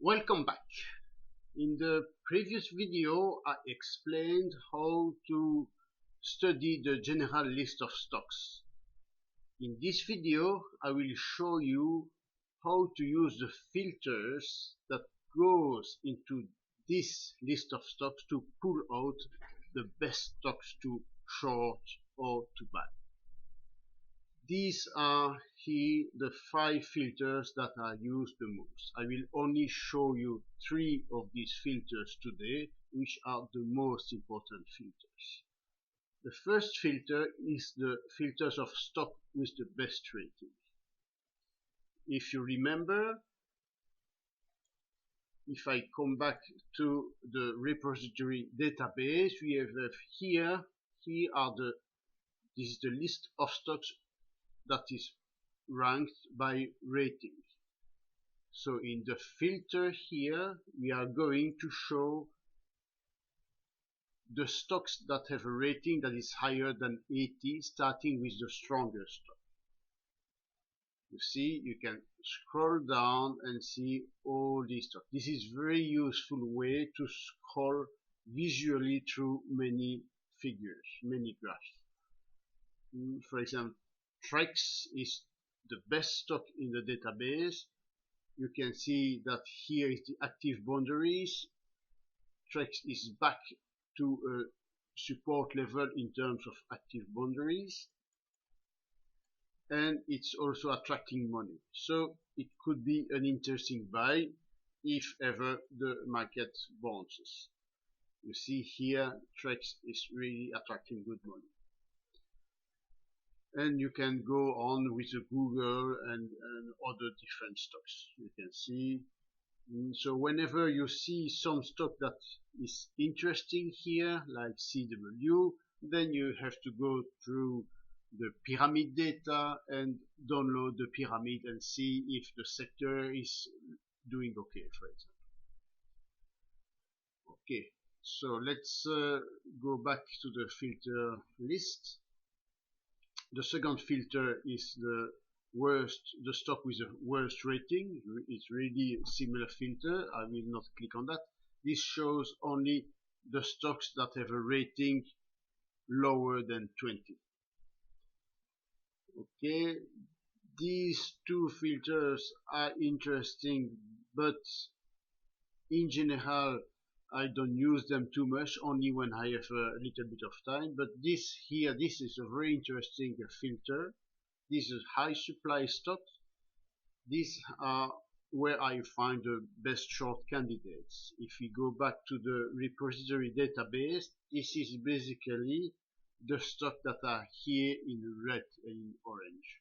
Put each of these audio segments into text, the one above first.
Welcome back. In the previous video, I explained how to study the general list of stocks. In this video, I will show you how to use the filters that goes into this list of stocks to pull out the best stocks to short or to buy. These are here the 5 filters that I use the most. I will only show you 3 of these filters today, which are the most important filters. The first filter is the filters of stock with the best rating. If you remember, if I come back to the repository database, we have here this is the list of stocks that is ranked by rating. So in the filter here, we are going to show the stocks that have a rating that is higher than 80, starting with the strongest stock. You see, you can scroll down and see all these stocks. This is very useful way to scroll visually through many figures, many graphs. For example, Trex is the best stock in the database. You can see that here is the active boundaries. Trex is back to a support level in terms of active boundaries, and it's also attracting money. So it could be an interesting buy if ever the market bounces. You see here, Trex is really attracting good money. And you can go on with the Google and other different stocks. You can see. So whenever you see some stock that is interesting here, like CW, then you have to go through the pyramid data and download the pyramid and see if the sector is doing okay, for example. Okay, so let's go back to the filter list. The second filter is the stock with the worst rating. It's really a similar filter. I will not click on that. This shows only the stocks that have a rating lower than 20. Okay, these two filters are interesting, but in general I don't use them too much, only when I have a little bit of time. But this is a very interesting filter. This is high supply stocks. These are where I find the best short candidates. If we go back to the repository database, this is basically the stock that are here in red and in orange.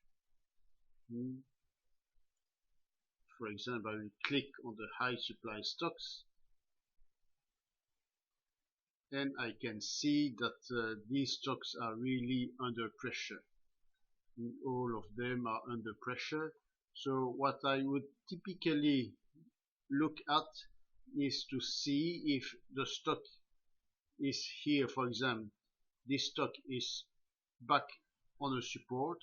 For example, I will click on the high supply stocks, and I can see that these stocks are really under pressure. All of them are under pressure. So what I would typically look at is to see if the stock is here. For example, this stock is back on a support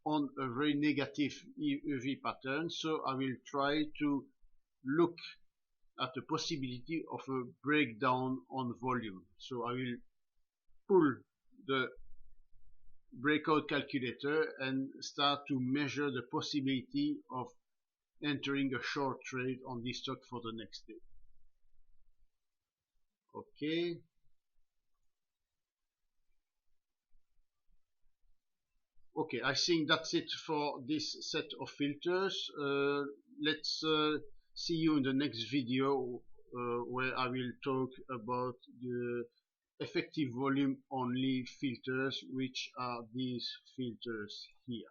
on a very negative EV pattern, so I will try to look at the possibility of a breakdown on volume. So I will pull the breakout calculator and start to measure the possibility of entering a short trade on this stock for the next day. Okay. Okay, I think that's it for this set of filters. Let's see you in the next video where I will talk about the effective volume only filters, which are these filters here.